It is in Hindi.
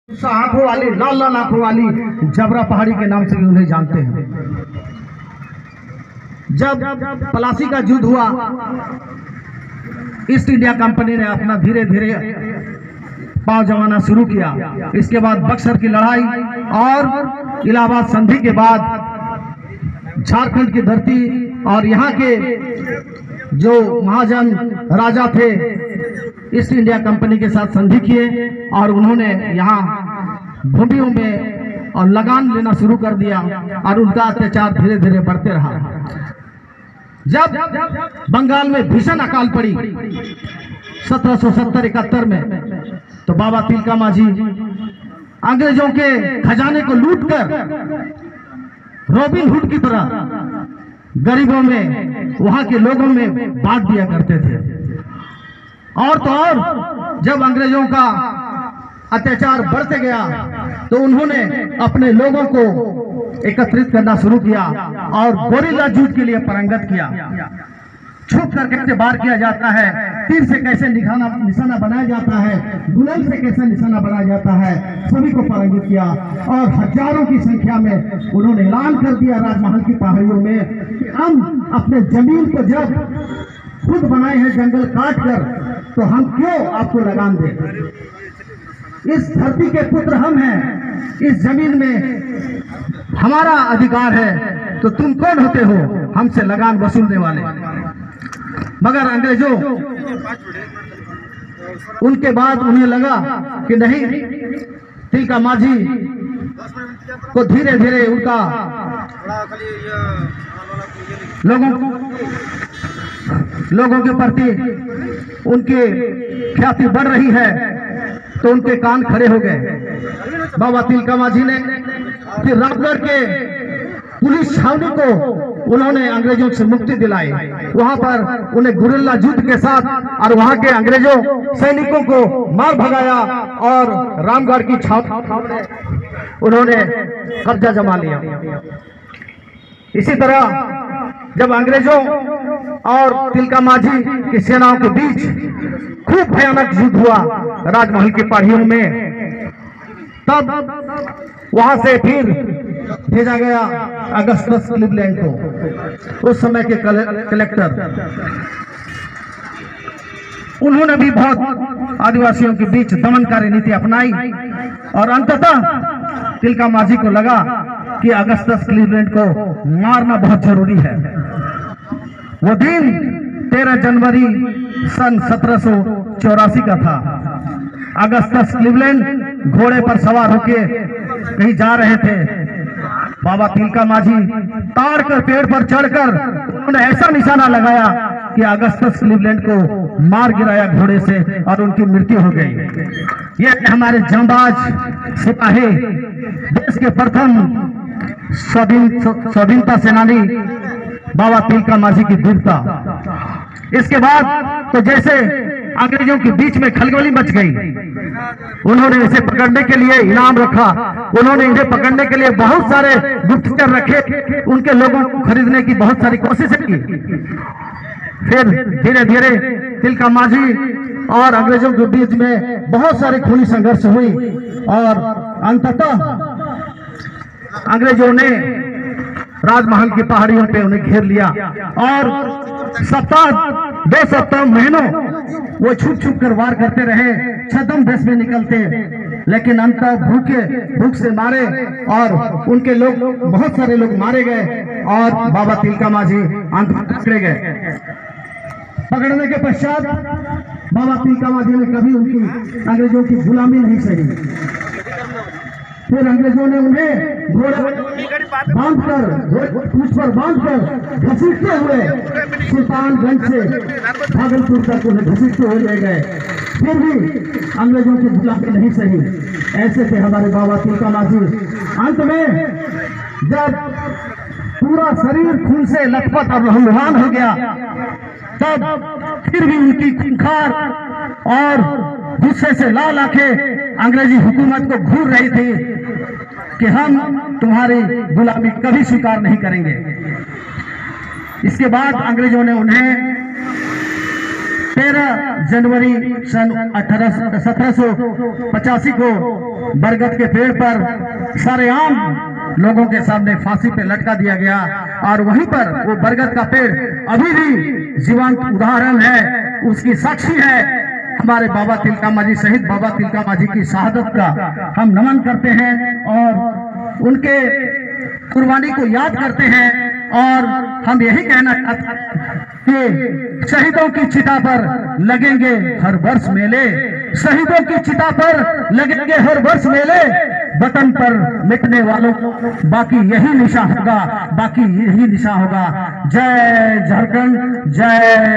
आंखों वाली, लाल लाल आंखों वाली जबरा पहाड़ी के नाम से भी उन्हें जानते हैं। जब पलासी का युद्ध हुआ, ईस्ट इंडिया कंपनी ने अपना धीरे धीरे पांव जमाना शुरू किया। इसके बाद बक्सर की लड़ाई और इलाहाबाद संधि के बाद झारखंड की धरती और यहाँ के जो महाजन राजा थे ईस्ट इंडिया कंपनी के साथ संधि किए और उन्होंने यहाँ भूमियों में और लगान लेना शुरू कर दिया और उनका अत्याचार धीरे धीरे बढ़ते रहा। जब बंगाल में भीषण अकाल पड़ी 1770-71 में, तो बाबा तिलका मांझी अंग्रेजों के खजाने को लूटकर रॉबिन हुड की तरह गरीबों में, वहां के लोगों में बांट दिया करते थे। और तो और जब अंग्रेजों का अत्याचार बढ़ते गया तो उन्होंने अपने लोगों को एकत्रित करना शुरू किया और गोरिल्ला युद्ध के लिए पारंगत किया। छुप कर कैसे वार किया जाता है, तीर से कैसे निशाना बनाया जाता है, गुलाल से कैसे निशाना बनाया जाता है, सभी को पारंगत किया। और हजारों की संख्या में उन्होंने ऐलान कर दिया राजमहल की पहाड़ियों में कि हम अपने जमीन को जब खुद बनाए हैं जंगल काट कर, तो हम क्यों आपको लगान दें। इस धरती के पुत्र हम हैं, इस जमीन में हमारा अधिकार है, तो तुम कौन होते हो हमसे लगान वसूलने वाले। मगर अंग्रेजों, उनके बाद उन्हें लगा कि नहीं, तिलका मांझी को धीरे धीरे उनका लोगों के प्रति उनकी ख्याति बढ़ रही है, तो उनके कान खड़े हो गए। बाबा तिलका मांझी ने फिर रामगढ़ के पुलिस छावनी को उन्होंने अंग्रेजों से मुक्ति दिलाई। वहां पर उन्हें गुरिल्ला युद्ध के साथ और वहां के अंग्रेजों सैनिकों को मार भगाया और रामगढ़ की छावनी उन्होंने कब्जा जमा लिया। इसी तरह जब अंग्रेजों और तिलका मांझी की सेनाओं के बीच खूब भयानक युद्ध हुआ राजमहल की पहाड़ियों में, तब वहां से फिर भेजा गया अगस्टस क्लीवलैंड को, उस समय के कलेक्टर। उन्होंने भी बहुत आदिवासियों के बीच दमनकारी नीति अपनाई और अंततः तिलका मांझी को लगा कि अगस्टस क्लीवलैंड को मारना बहुत जरूरी है। वो दिन 13 जनवरी सन 1784 का था। अगस्टस क्लीवलैंड घोड़े पर सवार होके कहीं जा रहे थे। बाबा तिलका मांझी ताड़ कर पेड़ पर चढ़कर उन्होंने ऐसा निशाना लगाया कि अगस्टस क्लीवलैंड को मार गिराया घोड़े से और उनकी मृत्यु हो गई। ये हमारे जांबाज सिपाही, देश के प्रथम स्वाधीनता सेनानी बाबा तिलका मांझी की वीरता। इसके बाद तो जैसे अंग्रेजों के बीच में खलबली मच गई। उन्होंने इसे पकड़ने के लिए इनाम रखा, उन्होंने इन्हें पकड़ने के लिए बहुत सारे गुप्तचर रखे, उनके लोगों को खरीदने की बहुत सारी कोशिशें की। फिर धीरे धीरे तिलका मांझी और अंग्रेजों के बीच में बहुत सारी खूनी संघर्ष हुई और अंततः अंग्रेजों ने राजमहल की पहाड़ियों पे उन्हें घेर लिया और 2 सप्ताह महीनों वो छुप छुप कर वार करते रहे, छद्म भेष में निकलते, लेकिन अंततः भूख से मारे और उनके लोग, बहुत सारे लोग मारे गए और बाबा तिलका मांझी अंत में पकड़े गए। पकड़ने के पश्चात बाबा तिलका मांझी ने कभी उनकी अंग्रेजों की गुलामी नहीं सही। फिर अंग्रेजों ने उन्हें घोड़े बांधकर, पूंछ पर बांधकर घसीटते हुए सुल्तानगंज से भागलपुर तक उन्हें घसीटते हुए ले गए। फिर भी अंग्रेजों की गुलामी नहीं सही। ऐसे थे हमारे बाबा तिलका मांझी। अंत में जब पूरा शरीर खून से लथपथ और लहूलुहान हो गया, तब फिर भी उनकी खूंखार और गुस्से से लाल आंखें अंग्रेजी हुकूमत को घूर रही थी कि हम तुम्हारी गुलामी कभी स्वीकार नहीं करेंगे। इसके बाद अंग्रेजों ने उन्हें 13 जनवरी सन 1785 को बरगद के पेड़ पर सरेआम लोगों के सामने फांसी पे लटका दिया गया। और वहीं पर वो बरगद का पेड़ अभी भी जीवंत उदाहरण है, उसकी साक्षी है। हमारे बाबा तिलका जी, शहीद बाबा तिलका जी की शहादत का हम नमन करते हैं और उनके कुर्बानी को याद करते हैं। और हम यही कहना कि शहीदों की चिता पर लगेंगे हर वर्ष मेले, शहीदों की चिता पर लगेंगे हर वर्ष मेले, वतन पर मिटने वालों बाकी यही निशा होगा, बाकी यही निशा होगा। जय झारखंड, जय